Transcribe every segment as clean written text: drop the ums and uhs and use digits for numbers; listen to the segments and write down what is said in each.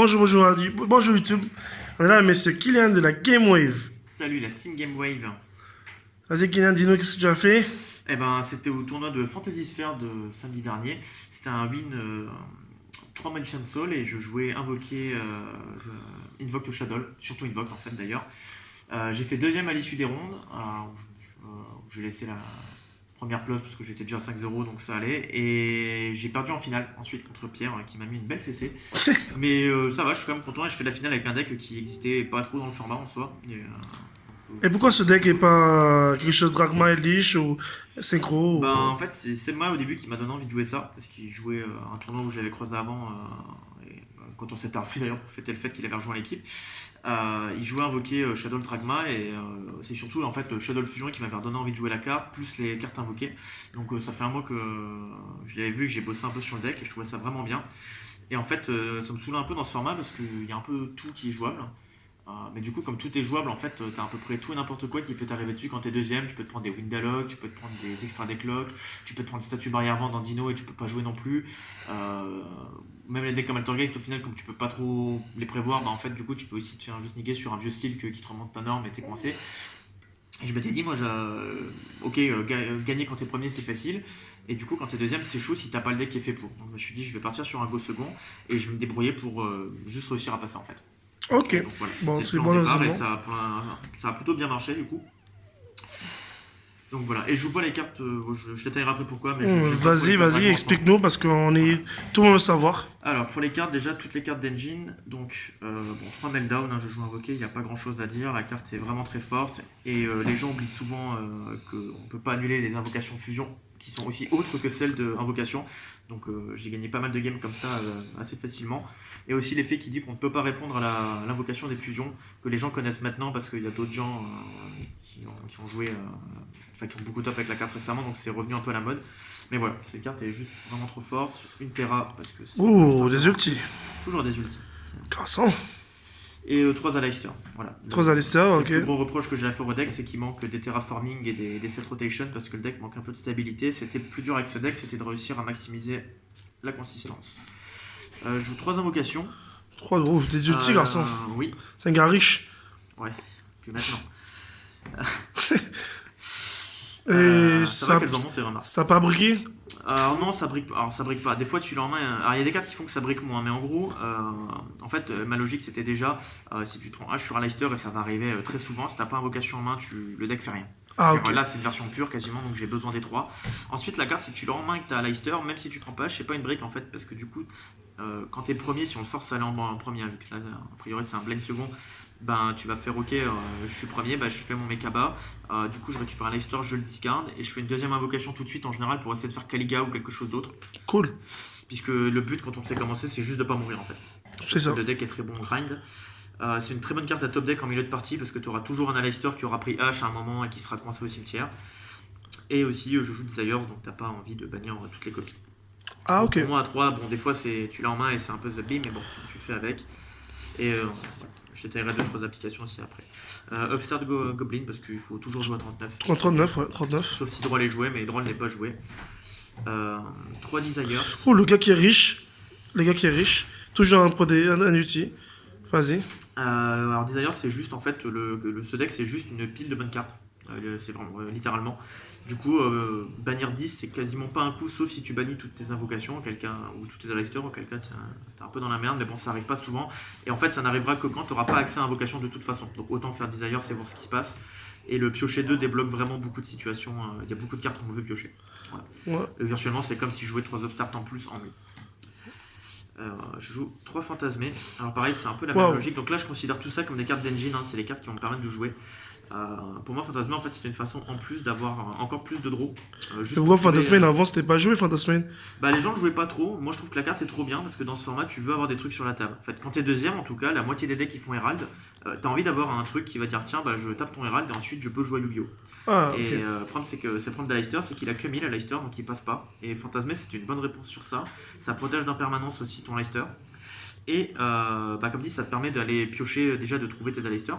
Bonjour Ali, bonjour YouTube. On est là, monsieur Kylian de la Game Wave. Salut la Team Game Wave. Vas-y Kylian, dis-nous qu'est-ce que tu as fait. Eh ben, c'était au tournoi de Fantasy Sphere de samedi dernier. C'était un win 3 Mansion Soul et je jouais Invoqué, Invoke to Shadow, surtout Invoke en fait d'ailleurs. J'ai fait deuxième à l'issue des rondes, où j'ai laissé la première place parce que j'étais déjà à 5-0 donc ça allait. Et j'ai perdu en finale ensuite contre Pierre qui m'a mis une belle fessée. Mais ça va, je suis quand même content et je fais la finale avec un deck qui existait pas trop dans le format en soi. Et pourquoi ce deck est pas quelque chose de Dragma Elish ou Synchro ou... Ben, en fait, c'est Selma au début qui m'a donné envie de jouer ça, parce qu'il jouait un tournoi où j'avais croisé avant, quand on s'était revu d'ailleurs pour fêter le fait qu'il avait rejoint l'équipe. Il jouait invoqué Shadow Dragma et c'est surtout en fait Shadow Fusion qui m'avait donné envie de jouer la carte, plus les cartes invoquées. Donc ça fait un mois que je l'avais vu et que j'ai bossé un peu sur le deck et je trouvais ça vraiment bien. Et en fait, ça me saoulait un peu dans ce format parce qu'il y a un peu tout qui est jouable. Mais du coup, comme tout est jouable, en fait, t'as à peu près tout et n'importe quoi qui peut t'arriver dessus quand t'es deuxième. Tu peux te prendre des Windalog, tu peux te prendre des extra decklocks, tu peux te prendre statue barrière vent dans Dino et tu peux pas jouer non plus. Même les decks comme Altergeist, au final, comme tu peux pas trop les prévoir, bah en fait, du coup, tu peux aussi te faire juste niquer sur un vieux style qui te remonte ta norme et t'es coincé. Et je m'étais dit, moi, gagner quand t'es premier, c'est facile. Et du coup, quand t'es deuxième, c'est chaud si t'as pas le deck qui est fait pour. Donc, je me suis dit, je vais partir sur un go second et je vais me débrouiller pour juste réussir à passer en fait. Ok, Donc voilà, bon, c'était c'est le bon plan de départ et raisonnement. ça a plutôt bien marché du coup. Donc voilà, et je joue pas les cartes, je détaillerai après pourquoi, mais j'aime pas trop les cartes Vas-y, dragons en ce moment. explique-nous parce qu'on Voilà. est... Tout le monde veut savoir. Alors pour les cartes, déjà toutes les cartes d'engine, donc bon, 3 Meltdown, hein, je joue invoqué, il n'y a pas grand chose à dire, la carte est vraiment très forte, et les gens oublient souvent qu'on ne peut pas annuler les invocations fusion, qui sont aussi autres que celles de invocation, donc j'ai gagné pas mal de games comme ça assez facilement, et aussi l'effet qui dit qu'on ne peut pas répondre à l'invocation des fusions, que les gens connaissent maintenant parce qu'il y a d'autres gens qui ont joué, enfin qui ont beaucoup top avec la carte récemment, donc c'est revenu un peu à la mode. Mais voilà, cette carte est juste vraiment trop forte. Une Terra, parce que c'est juste Ouh, un des terrain. ultis. Toujours des ultis. Croissant. Et 3 Aleister. Voilà. 3 Alistair, C'est le ok. plus gros reproche que j'ai à faire au deck, c'est qu'il manque des terraforming et des set rotation parce que le deck manque un peu de stabilité. C'était le plus dur avec ce deck, c'était de réussir à maximiser la consistance. Je joue 3 invocations. 3 gros, des ultis, garçon. Oui, C'est un gars riche. ouais, plus maintenant. Et Ça va qu'elles en montent, remarques. ça a pas briqué. Alors non, ça brique pas. Des fois, tu l'as en main. Alors il y a des cartes qui font que ça brique moins, mais en gros, en fait, ma logique c'était déjà si tu te prends H sur Aleister et ça va arriver très souvent. Si t'as pas invocation en main, le deck fait rien. Ah, Genre, ok. là, c'est une version pure quasiment, donc j'ai besoin des 3. Ensuite, la carte, si tu l'as en main et que t'as Aleister, même si tu prends pas H, c'est pas une brique en fait, parce que du coup, quand t'es premier, si on le force à aller en premier, vu que là, a priori c'est un blind second, ben tu vas faire ok, je suis premier, ben, je fais mon Mekaba, du coup je récupère un Leicester, je le discard et je fais une deuxième invocation tout de suite en général pour essayer de faire Kaliga ou quelque chose d'autre, Cool. puisque le but quand on sait commencer c'est juste de pas mourir en fait. C'est ça. Le deck est très bon grind. C'est une très bonne carte à top deck en milieu de partie parce que tu auras toujours un Aleister qui aura pris H à un moment et qui sera coincé au cimetière. Et aussi je joue Desires donc t'as pas envie de bannir toutes les copies. Ah, Donc, ok. pour moi à 3, bon des fois tu l'as en main et c'est un peu zappy mais bon tu fais avec. Et voilà. Je détaillerai 2-3 applications aussi après. Upstart Goblin parce qu'il faut toujours jouer à 39. 39, ouais, 39. Sauf si Droll est joué, mais Droll n'est pas joué. 3 Desires. Oh, le gars qui est riche. Le gars qui est riche. Toujours un outil. Vas-y. Alors Desires c'est juste en fait, ce deck c'est juste une pile de bonnes cartes. C'est vraiment littéralement. Du coup, bannir 10 c'est quasiment pas un coup sauf si tu bannis toutes tes invocations ou toutes tes Aleister, auquel cas t'es un peu dans la merde, mais bon ça arrive pas souvent. Et en fait ça n'arrivera que quand tu n'auras pas accès à invocation de toute façon. Donc autant faire Desires et voir ce qui se passe. Et le piocher 2 débloque vraiment beaucoup de situations. Il y a beaucoup de cartes qu'on veut piocher. Voilà. Ouais. Virtuellement c'est comme si je jouais 3 Upstart en plus en mieux. Je joue 3 fantasmés. Alors pareil, c'est un peu la même Waouh. logique. Donc là, je considère tout ça comme des cartes d'engine. C'est les cartes qui vont me permettre de jouer. Pour moi, fantasmé, en fait, c'est une façon en plus d'avoir encore plus de draw. Et pourquoi Fantasmane avant c'était pas joué Fantasmane? Bah, les gens ne jouaient pas trop. Moi, je trouve que la carte est trop bien parce que dans ce format, tu veux avoir des trucs sur la table. En fait, quand t'es deuxième, en tout cas, la moitié des decks qui font Herald, t'as envie d'avoir un truc qui va dire tiens, bah, je tape ton Herald et ensuite je peux jouer Yu-Gi-Oh! Ah, Et ok. le problème, c'est que c'est le problème d'Aleister, c'est qu'il a que 1000 à Leicester, donc il passe pas. Et Fantasmé, c'est une bonne réponse sur ça. Ça protège d'impermanence aussi ton Leicester. Et bah, comme dit, ça te permet d'aller piocher déjà de trouver tes Aleister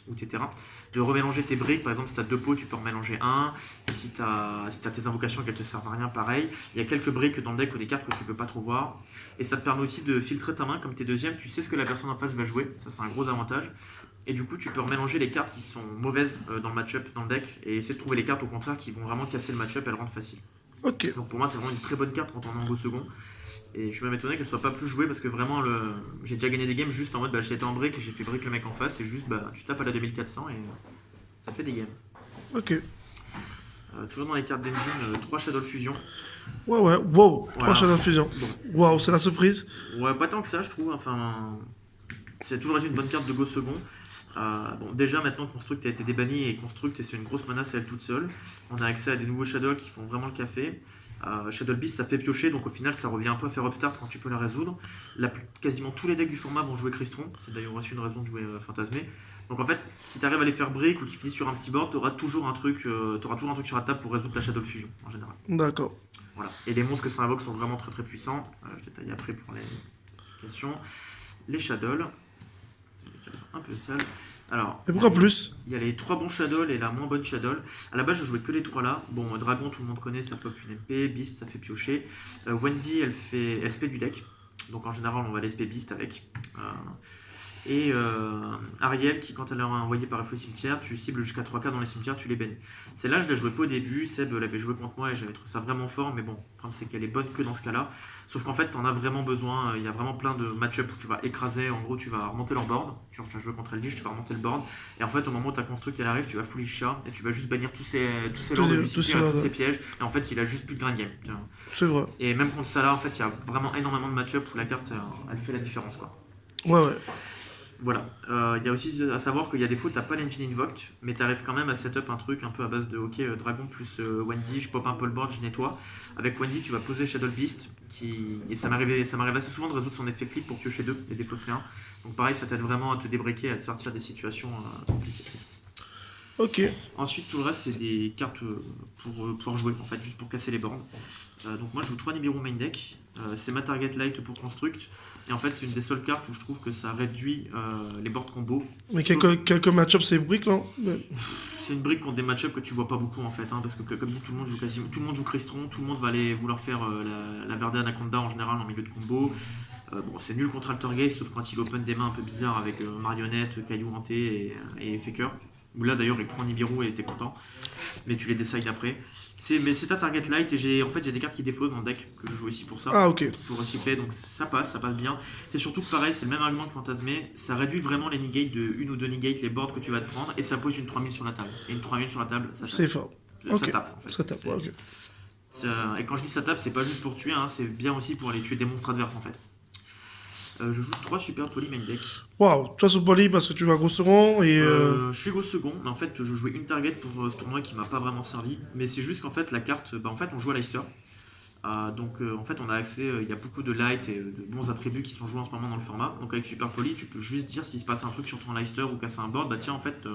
ou tes terrains. de remélanger tes briques. Par exemple, si tu as deux pots, tu peux en mélanger un. Si tu as tes invocations qu'elles te servent à rien, pareil. Il y a quelques briques dans le deck ou des cartes que tu peux pas trop voir. Et ça te permet aussi de filtrer ta main comme t'es deuxième. Tu sais ce que la personne en face va jouer. Ça, c'est un gros avantage. Et du coup, tu peux remélanger les cartes qui sont mauvaises dans le match-up, dans le deck, et essayer de trouver les cartes au contraire qui vont vraiment casser le match-up et le rendre facile. Ok. Donc pour moi, c'est vraiment une très bonne carte quand on est en beau second. Et je suis même étonné qu'elle soit pas plus jouée parce que vraiment, j'ai déjà gagné des games juste en mode j'étais en break et j'ai fait break le mec en face et juste tu tapes à la 2400 et ça fait des games. Ok. Toujours dans les cartes d'engine, 3 Shadow Fusion. Ouais, ouais. Wow. 3 Voilà. Shadow Fusion. Bon. Waouh, c'est la surprise. Ouais, pas tant que ça, je trouve. Enfin, c'est toujours été une bonne carte de go second. Bon, déjà maintenant Construct a été débanni et Construct c'est une grosse menace à elle toute seule. On a accès à des nouveaux Shadow qui font vraiment le café. Shadow Beast ça fait piocher donc au final ça revient un peu à faire upstart quand tu peux la résoudre. Quasiment tous les decks du format vont jouer Crystron, c'est d'ailleurs aussi une raison de jouer Fantasmé. Donc en fait si tu arrives à les faire break ou qu'ils finissent sur un petit board, tu auras toujours un truc sur la table pour résoudre ta Shadow Fusion en général. D'accord. Voilà. Et les monstres que ça invoque sont vraiment très très puissants. Je détaille après pour les questions. Les Shadow. Un peu sale. Alors, Et pourquoi plus? il y a les 3 bons Shadow et la moins bonne Shadow. À la base, je jouais que les 3 là. Bon, Dragon, tout le monde connaît, ça pop une MP. Beast, ça fait piocher. Wendy, elle spé du deck. Donc en général, on va l'SP Beast avec. Et Ariel, qui quand elle est envoyée par FO cimetière, tu cibles jusqu'à 3K dans les cimetières, tu les bannis. Celle-là, je l'ai joué pas au début. Seb l'avait joué contre moi et j'avais trouvé ça vraiment fort. Mais bon, le problème, c'est qu'elle est bonne que dans ce cas-là. Sauf qu'en fait, t'en as vraiment besoin. Il y a vraiment plein de match-up où tu vas écraser. En gros, tu vas remonter leur board. Tu vas jouer contre Eldritch, tu vas remonter le board. Et en fait, au moment où ta construct elle arrive, tu vas foolish chat et tu vas juste bannir tous ces lords du cimetière et tous ces pièges. Et en fait, il a juste plus de grain game. C'est vrai. Et même contre ça là, en fait, il y a vraiment énormément de match-up où la carte elle fait la différence quoi. Ouais, ouais. Voilà. Il y a aussi à savoir qu'il y a des fois t'as pas l'engine invoked, mais t'arrives quand même à setup un truc un peu à base de ok Dragon plus Wendy, je pop un peu le board, je nettoie. Avec Wendy tu vas poser Shadow Beast et ça m'arrive assez souvent de résoudre son effet flip pour piocher 2 et défausser 1. Donc pareil ça t'aide vraiment à te débreaker, à te sortir des situations compliquées. Ok. Ensuite tout le reste c'est des cartes pour pouvoir jouer en fait, juste pour casser les boards. Donc moi je joue 3 Nibiru main deck, c'est ma target light pour Construct. Et en fait, c'est une des seules cartes où je trouve que ça réduit les boards combo. Mais quelques match-ups, c'est briques, non? C'est une brique contre des match-ups que tu vois pas beaucoup en fait, hein, parce que comme dit, tout le monde joue Crystron, tout le monde va aller vouloir faire la Verde Anaconda en général en milieu de combo. Bon, c'est nul contre Altergeist, sauf quand il open des mains un peu bizarres avec Marionnette, Caillou Hanté et Faker. Où là d'ailleurs il prend Nibiru et t'es content, mais tu les décides après. Mais c'est ta target light et j'ai des cartes qui défaussent dans le deck que je joue ici pour ça. Ah, ok. Pour recycler, donc ça passe bien. C'est surtout que pareil, c'est le même argument que Fantasmé, ça réduit vraiment les negates de 1 ou 2 negates, les boards que tu vas te prendre, et ça pose une 3000 sur la table. Et une 3000 sur la table, ça tape. C'est fort. Ça Ok. tape en fait. Ça tape, ouais, ok. Et quand je dis ça tape, c'est pas juste pour tuer, hein, c'est bien aussi pour aller tuer des monstres adverses en fait. Je joue 3 super poly main deck. Waouh, toi, c'est poly parce que tu vas gros second et. Je suis go second, mais en fait, je jouais une target pour ce tournoi qui m'a pas vraiment servi. Mais c'est juste qu'en fait, la carte, en fait, on joue à Leicester. Donc en fait, on a accès, il y a beaucoup de light et de bons attributs qui sont joués en ce moment dans le format. Donc avec Super Poly, tu peux juste dire s'il se passe un truc sur ton Leicester ou casser un board, bah tiens, en fait,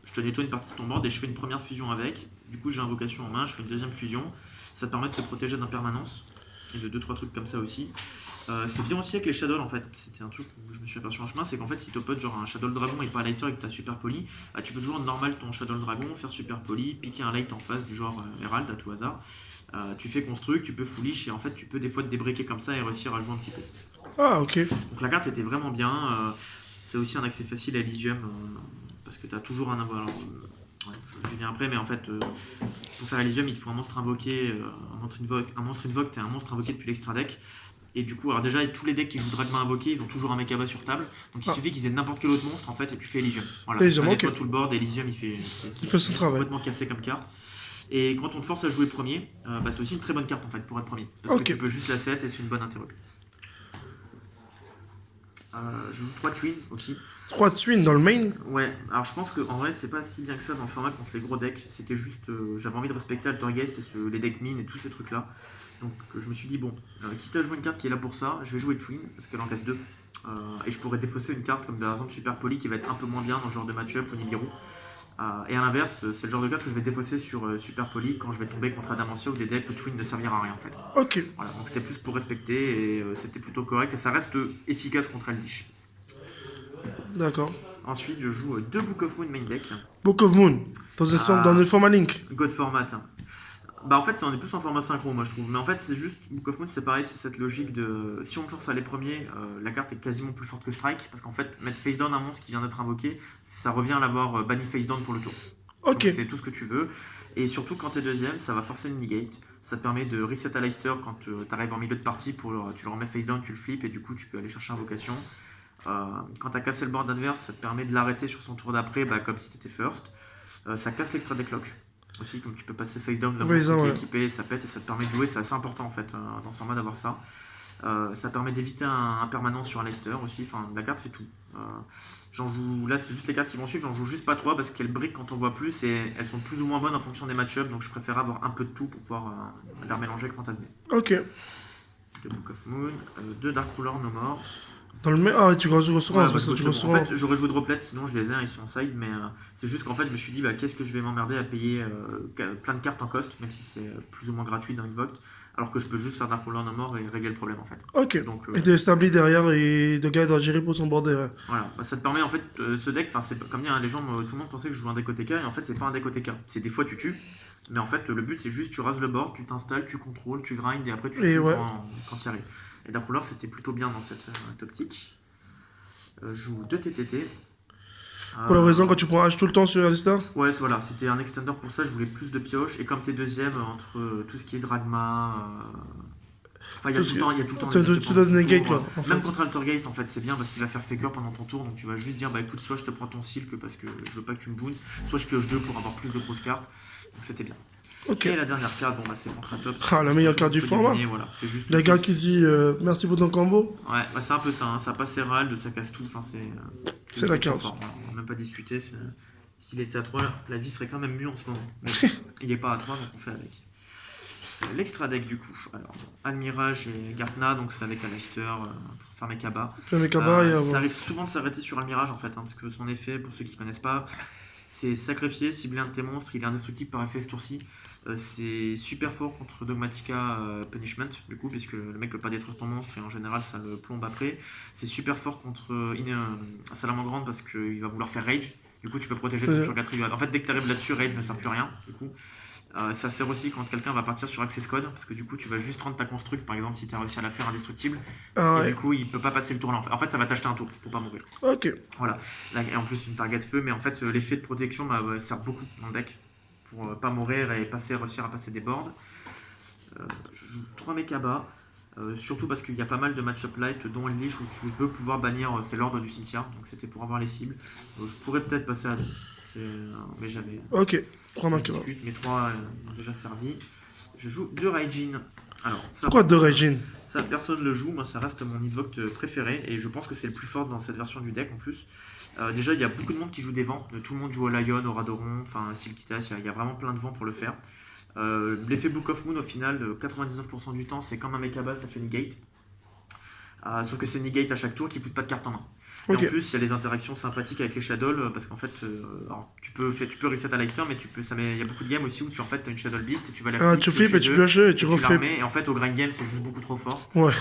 je te nettoie une partie de ton board et je fais une première fusion avec. Du coup, j'ai invocation en main, je fais une deuxième fusion. Ça te permet de te protéger d'impermanence et de 2-3 trucs comme ça aussi. C'est bien aussi avec les Shadow en fait, c'était un truc où je me suis aperçu en chemin, c'est qu'en fait si tu open genre un Shadow Dragon et pas un Leicester et que tu as Super Poly, tu peux toujours normal ton Shadow Dragon, faire Super Poly, piquer un light en face du genre Herald à tout hasard. Tu fais construct, tu peux foolish et en fait tu peux des fois te débreaker comme ça et réussir à jouer un petit peu. Ah, ok. Donc la carte était vraiment bien, c'est aussi un accès facile à Elysium parce que tu as toujours un avoir. Ouais, je viens après, mais en fait, pour faire Elysium, il te faut un monstre invoqué, un monstre invoque, t'es un monstre invoqué depuis l'extra deck. Et du coup, alors déjà, tous les decks qui jouent Dragma invoqué, ils ont toujours un mec à bas sur table. Donc il suffit qu'ils aient n'importe quel autre monstre en fait, et tu fais Elysium. Voilà, Elysium, ça ok. nettoie tout le board, et Elysium il fait son travail. complètement cassé comme carte. Et quand on te force à jouer premier, c'est aussi une très bonne carte en fait pour être premier. Parce que tu peux juste la set et c'est une bonne interrupt. Je joue 3 Twin aussi. 3 twins dans le main. Ouais, alors je pense que en vrai c'est pas si bien que ça dans le format contre les gros decks, c'était juste j'avais envie de respecter Altergeist et les decks mines et tous ces trucs là. Donc je me suis dit bon, quitte à jouer une carte qui est là pour ça, je vais jouer Twin parce qu'elle en casse 2. Et je pourrais défausser une carte comme par exemple Super Poly qui va être un peu moins bien dans ce genre de match-up ou Nibiru. Et à l'inverse, c'est le genre de carte que je vais défausser sur Super Poly quand je vais tomber contre Adamantia ou des decks où Twin ne servira à rien en fait. Ok. Voilà, donc c'était plus pour respecter et c'était plutôt correct et ça reste efficace contre Eldritch. D'accord. Ensuite, je joue 2 Book of Moon main deck. Book of Moon, dans le format Link. God format. Bah en fait, on est plus en format synchro, moi je trouve. Mais en fait, c'est juste, Book of Moon, c'est pareil, c'est cette logique de... Si on force à les premiers, la carte est quasiment plus forte que Strike, parce qu'en fait, mettre face down un monstre qui vient d'être invoqué, ça revient à l'avoir banni face down pour le tour. Ok. Donc c'est tout ce que tu veux. Et surtout, quand t'es deuxième, ça va forcer une negate. Ça te permet de reset à Leicester quand t'arrives en milieu de partie, tu le remets face down, tu le flippes, et du coup, tu peux aller chercher invocation. Quand t'as cassé le board adverse, ça te permet de l'arrêter sur son tour d'après, comme si t'étais first. Ça casse l'extra decklock. Aussi, comme tu peux passer face down, qui est équipé, ça pète et ça te permet de jouer, c'est assez important en fait dans ce format d'avoir ça. Ça permet d'éviter un permanent sur un Leicester aussi, enfin la carte fait tout. J'en joue, là c'est juste les cartes qui vont suivre, j'en joue juste pas 3 parce qu'elles briquent quand on voit plus et elles sont plus ou moins bonnes en fonction des match-ups, donc je préfère avoir un peu de tout pour pouvoir les remélanger avec Fantasmé. Ok. 2 Book of Moon, 2 Dark Ruler No More. Dans le ah ouais, tu grosses parce que tu grosses. En fait, j'aurais joué Droplet, sinon je les ai, ils sont en side, mais c'est juste qu'en fait, je me suis dit, qu'est-ce que je vais m'emmerder à payer plein de cartes en cost, même si c'est plus ou moins gratuit dans Invoked, alors que je peux juste faire Dark Ruler No More et régler le problème en fait. Ok. Donc, et de stabli derrière et de gars doit gérer pour son border. Ouais. Voilà, ça te permet en fait, ce deck, c'est comme dire, les gens, tout le monde pensait que je jouais un deck OTK, et en fait, c'est pas un deck OTK. C'est des fois tu tues, mais en fait, le but c'est juste, tu rases le board, tu t'installes, tu contrôles, tu grindes, et après tu tues quand tu y arrives. Et Dark Ruler, c'était plutôt bien dans cette optique. Je joue 2 TTT. Pour la raison, quand tu prends H tout le temps sur Alistar. Ouais, voilà, c'était un extender pour ça, je voulais plus de pioches. Et comme t'es deuxième, entre tout ce qui est Dragma. Enfin, il y a tout le temps. Tu donnes negate quoi. Même contre Altergeist, en fait, c'est bien parce qu'il va faire faker pendant ton tour. Donc tu vas juste dire, écoute, soit je te prends ton silk parce que je veux pas que tu me boons, soit je pioche 2 pour avoir plus de grosses cartes. Donc c'était bien. Ok. Et la dernière carte, c'est contre top. Ah, la meilleure carte du format. Voilà, le gars qui dit merci pour ton combo. Ouais, c'est un peu ça, hein. Ça passe Herald, ça casse tout. Enfin, c'est la carte. On n'a même pas discuté. S'il était à 3, la vie serait quand même mieux en ce moment. Mais il n'est pas à 3, donc on fait avec. L'extra deck du coup. Alors, Almirage et Gartna, donc c'est avec Aleister pour faire Mekaba. Ça arrive souvent de s'arrêter sur Almirage en fait, parce que son effet, pour ceux qui ne connaissent pas, c'est sacrifier, cibler un de tes monstres, il est indestructible par effet ce tour-ci. C'est super fort contre Dogmatica Punishment, du coup, puisque le mec peut pas détruire ton monstre et en général ça le plombe après. C'est super fort contre Salamandre parce qu'il va vouloir faire Rage, du coup tu peux protéger ton Purgatrio. En fait, dès que tu arrives là-dessus, Rage ne sert plus à rien, du coup. Ça sert aussi quand quelqu'un va partir sur Access Code, parce que du coup tu vas juste rendre ta construct, par exemple si tu as réussi à la faire indestructible, et du coup il peut pas passer le tour là. En fait ça va t'acheter un tour pour pas mourir. Ok. Voilà. Là, et en plus une target feu, mais en fait l'effet de protection sert beaucoup dans le deck pour pas mourir et réussir à passer des boards. Je joue 3 Mekaba, surtout parce qu'il y a pas mal de match-up light, dont une liche où tu veux pouvoir bannir, c'est l'ordre du cimetière, donc c'était pour avoir les cibles. Je pourrais peut-être passer à 2, mais j'avais. Ok. 3 Mekaba. Mes 3 ont déjà servi. Je joue 2 Raijin. Alors, pourquoi 2 Raijin? Ça, personne le joue, moi ça reste mon Invoked préféré et je pense que c'est le plus fort dans cette version du deck en plus. Déjà, il y a beaucoup de monde qui joue des vents. Tout le monde joue au Lion, au Radoron, enfin Silkitas, il y a vraiment plein de vents pour le faire. L'effet Book of Moon, au final, 99% du temps, c'est comme un Mekaba, ça fait negate. Sauf que c'est negate à chaque tour qui ne coûte pas de carte en main. Et en plus, il y a les interactions sympathiques avec les Shadow, parce qu'en fait, tu peux reset à Leicester, mais il y a beaucoup de games aussi où tu as une Shadow Beast et tu vas la tu flippes et tu pioches et tu refais. Et en fait, au grind game, c'est juste beaucoup trop fort. Ouais.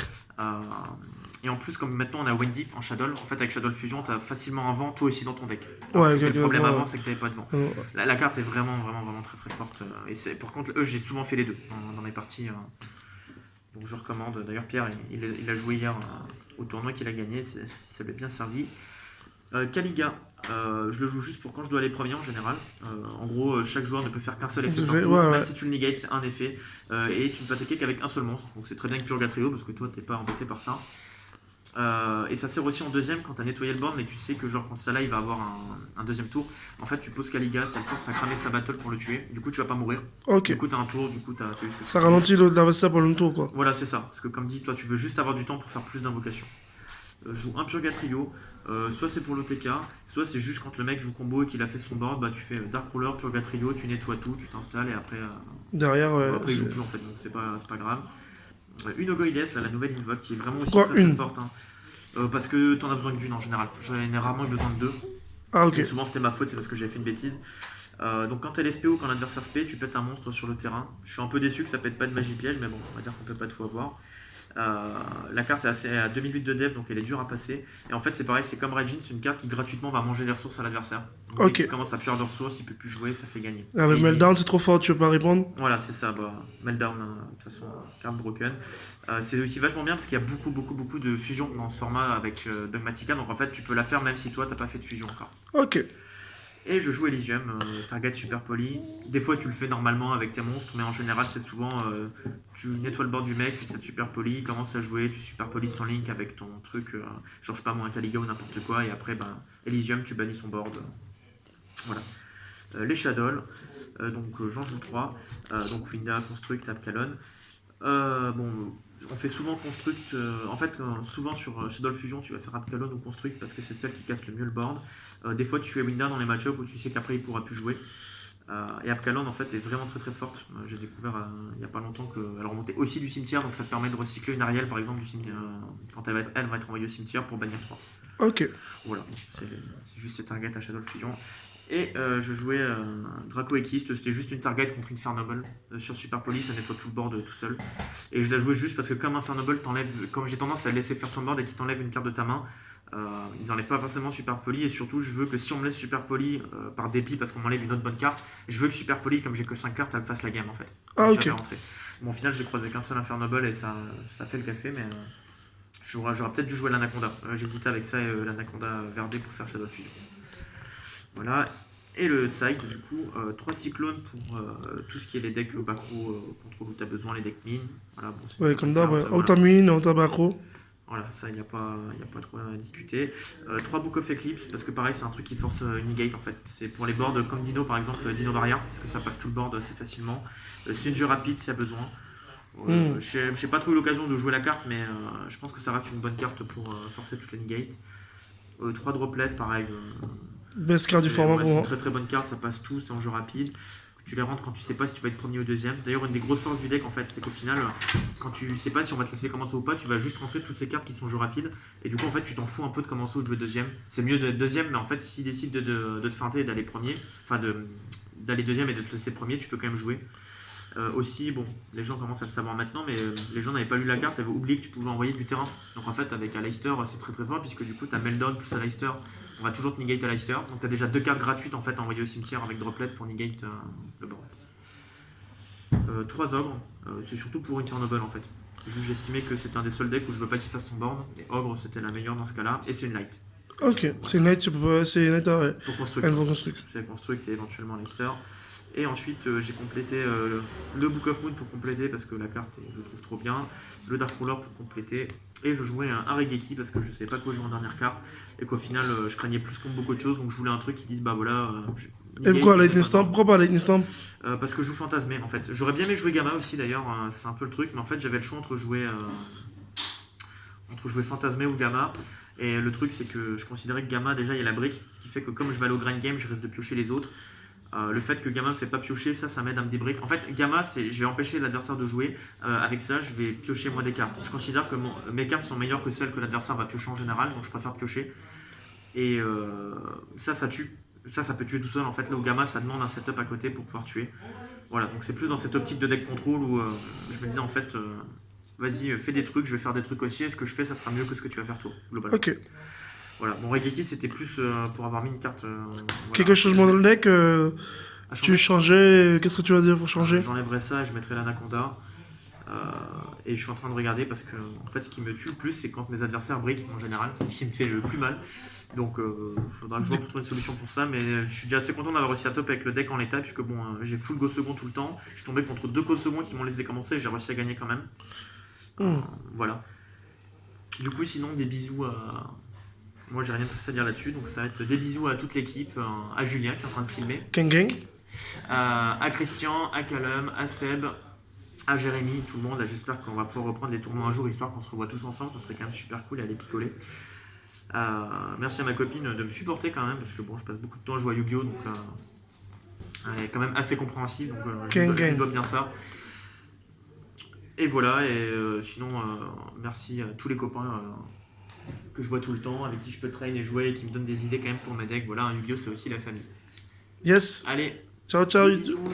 Et en plus, comme maintenant on a Wendy en Shadow, en fait avec Shadow Fusion, tu as facilement un vent toi aussi dans ton deck. Le problème avant, c'est que tu n'avais pas de vent. La carte est vraiment très très forte. Et par contre, j'ai souvent fait les deux dans mes parties. Donc je recommande. D'ailleurs, Pierre, il a joué hier au tournoi qu'il a gagné, ça lui a bien servi. Kaliga, je le joue juste pour quand je dois aller premier en général. En gros, chaque joueur ne peut faire qu'un seul effet par tour, même si tu le negates, c'est un effet. Et tu ne peux attaquer qu'avec un seul monstre. Donc c'est très bien que Purgatrio, parce que toi, t'es pas embêté par ça. Et ça sert aussi en deuxième quand tu as nettoyé le board, mais tu sais que quand Salah il va avoir un deuxième tour, en fait tu poses Kaliga, ça le force à cramer sa battle pour le tuer, du coup tu vas pas mourir. Du coup tu as un tour, du coup tu as eu ça ralentit l'adversaire pour le tour quoi. Voilà, c'est ça, parce que comme dit, toi tu veux juste avoir du temps pour faire plus d'invocations. Je joue un Purgatrio, soit c'est pour l'OTK, soit c'est juste quand le mec joue combo et qu'il a fait son board, tu fais Dark Ruler, Purgatrio, tu nettoies tout, tu t'installes et après. Derrière, après il joue plus en fait, donc c'est pas grave. Une Ogoides, la nouvelle invoque qui est vraiment aussi très forte. Parce que t'en as besoin que d'une en général. J'en ai rarement eu besoin de 2. Ok. Et souvent c'était ma faute, c'est parce que j'avais fait une bêtise. Donc quand elle SPO, quand l'adversaire spé, tu pètes un monstre sur le terrain. Je suis un peu déçu que ça pète pas de magie piège, mais bon, on va dire qu'on peut pas tout avoir. La carte est assez à 2008 de dev, donc elle est dure à passer. Et en fait, c'est pareil, c'est comme Raijin, c'est une carte qui gratuitement va manger les ressources à l'adversaire. Donc Ok. dès qu'il commence à perdre de ressources, il peut plus jouer, ça fait gagner. Avec Et Meltdown, c'est trop fort, tu veux pas répondre? voilà, c'est ça, Meltdown, de toute façon, carte broken. C'est aussi vachement bien parce qu'il y a beaucoup de fusion dans ce format avec Dogmatica, donc en fait, tu peux la faire même si toi, t'as pas fait de fusion encore. Ok. Et je joue Elysium, target super poli. Des fois tu le fais normalement avec tes monstres, mais en général c'est souvent tu nettoies le board du mec, tu set super poli, commence à jouer, tu super poli son link avec ton truc, genre je sais pas moi un Caliga ou n'importe quoi, et après Elysium tu bannis son board. Voilà. Les Shadows, donc j'en joue 3, donc Winda, Construct, Abcalon. Bon, on fait souvent Construct. En fait, souvent sur Shadow Fusion, tu vas faire Abcalon ou Construct parce que c'est celle qui casse le mieux le board. Des fois, tu fais Winda dans les match-ups où tu sais qu'après il pourra plus jouer. Et Abcalon en fait est vraiment très forte. J'ai découvert il n'y a pas longtemps qu'elle remontait aussi du cimetière, donc ça te permet de recycler une Ariel par exemple du cimetière, quand elle va être envoyée au cimetière pour bannir 3. Ok. Voilà, c'est juste ces targets à Shadow Fusion. Et je jouais Draco Equiste, c'était juste une target contre Infernoble sur Super Poli, ça nettoie tout le board tout seul. Et je la jouais juste parce que comme Infernoble comme j'ai tendance à laisser faire son board et qu'il t'enlève une carte de ta main, ils n'enlèvent pas forcément Super Poli, et surtout je veux que si on me laisse Super Poli par dépit parce qu'on m'enlève une autre bonne carte, je veux que Super Poli, comme j'ai que 5 cartes, elle fasse la game en fait. Ah, ok. Bon, au final j'ai croisé qu'un seul Infernoble et ça a fait le café, mais j'aurais peut-être dû jouer l'Anaconda. J'hésitais avec ça et l'Anaconda verdé pour faire Shadow Fusion. Voilà. Et le side, du coup, 3 cyclones pour tout ce qui est les decks Bakro contre où tu as besoin, les decks mines. Voilà, bon, Ouais, comme d'hab, ouais. voilà. Autamine, Autabacro. Voilà, ça, il n'y a pas trop à discuter. 3 Book of Eclipse, parce que pareil, c'est un truc qui force negate en fait. C'est pour les boards comme Dino par exemple, Dino Varia, parce que ça passe tout le board assez facilement. C'est une jeu rapide s'il y a besoin. J'ai pas trop eu l'occasion de jouer la carte, mais je pense que ça reste une bonne carte pour forcer toutes les negates. 3 droplets, pareil. Best card du format pour C'est une moi. très bonne carte, ça passe tout, c'est en jeu rapide. Tu les rentres quand tu sais pas si tu vas être premier ou deuxième. D'ailleurs, une des grosses forces du deck en fait, c'est qu'au final, quand tu sais pas si on va te laisser commencer ou pas, tu vas juste rentrer toutes ces cartes qui sont jeu rapide. Et du coup, en fait, tu t'en fous un peu de commencer ou de jouer deuxième. C'est mieux d'être deuxième, mais en fait, s'ils décident de te feinter et d'aller premier, enfin d'aller deuxième et de te laisser premier, tu peux quand même jouer. Aussi, bon, les gens commencent à le savoir maintenant, mais les gens n'avaient pas lu la carte, avaient oublié que tu pouvais envoyer du terrain. Donc en fait, avec Aleister, c'est très fort, puisque du coup, tu as Meltdown plus Aleister, on va toujours te negate Aleister. Donc tu as déjà 2 cartes gratuites en fait envoyées au cimetière avec droplet pour negate le board. 3 ogres, c'est surtout pour Infernoble en fait. C'est juste j'estimais que c'était un des seuls decks où je veux pas qu'il fasse son board, et ogre c'était la meilleure dans ce cas-là, et c'est une light. Ok, c'est net, tu peux pas. C'est net, ouais. Pour construire. Elle va construire. C'est construct et éventuellement Aleister. Et ensuite, j'ai complété le Book of Moon pour compléter parce que la carte, je le trouve trop bien. Le Dark Ruler pour compléter. Et je jouais un Regeki parce que je savais pas quoi jouer en dernière carte. Et qu'au final, je craignais plus combo qu'autre chose. Donc je voulais un truc qui dise bah voilà. Et pourquoi Lightning Stamp? Pourquoi pas Lightning Stamp? Parce que je joue Fantasmé en fait. J'aurais bien aimé jouer Gamma aussi d'ailleurs. C'est un peu le truc. Mais en fait, j'avais le choix entre jouer Fantasmé ou Gamma. Et le truc, c'est que je considérais que Gamma, déjà, il y a la brique. Ce qui fait que comme je vais aller au grind game, je risque de piocher les autres. Le fait que Gamma me fait pas piocher, ça m'aide à me débrick. En fait, Gamma, je vais empêcher l'adversaire de jouer. Avec ça, je vais piocher moi des cartes. Je considère que mes cartes sont meilleures que celles que l'adversaire va piocher en général, donc je préfère piocher. Et ça tue. Ça peut tuer tout seul. En fait, là où Gamma, ça demande un setup à côté pour pouvoir tuer. Voilà, donc c'est plus dans cette optique de deck control où je me disais en fait, vas-y, fais des trucs, je vais faire des trucs aussi. Et ce que je fais, ça sera mieux que ce que tu vas faire toi, globalement. Ok. Voilà, mon Regeki c'était plus pour avoir mis une carte. Voilà. Quelques changements dans le deck, tu changeais. Qu'est-ce que tu vas dire pour changer? J'enlèverais ça et je mettrais l'Anaconda. Et je suis en train de regarder parce que en fait, ce qui me tue le plus, c'est quand mes adversaires briquent en général. C'est ce qui me fait le plus mal. Donc, il faudra que je vois pour trouver une solution pour ça. Mais je suis déjà assez content d'avoir réussi à top avec le deck en l'état, puisque bon, j'ai full go second tout le temps. Je suis tombé contre 2 go second qui m'ont laissé commencer et j'ai réussi à gagner quand même. Voilà. Du coup, sinon, des bisous à. Moi, j'ai rien de plus à dire là-dessus, donc ça va être des bisous à toute l'équipe, à Julien qui est en train de filmer, Gang. à Christian, à Callum, à Seb, à Jérémy, tout le monde. Là, j'espère qu'on va pouvoir reprendre les tournois un jour, histoire qu'on se revoit tous ensemble, ça serait quand même super cool à aller picoler. Merci à ma copine de me supporter quand même, parce que bon, je passe beaucoup de temps à jouer à Yu-Gi-Oh! Donc elle est quand même assez compréhensive, donc je lui dois bien ça. Et voilà, et sinon, merci à tous les copains que je vois tout le temps, avec qui je peux train et jouer et qui me donnent des idées quand même pour mes decks. Voilà, un Yu-Gi-Oh! C'est aussi la famille. Yes. Allez, Ciao, ciao, bisous. YouTube.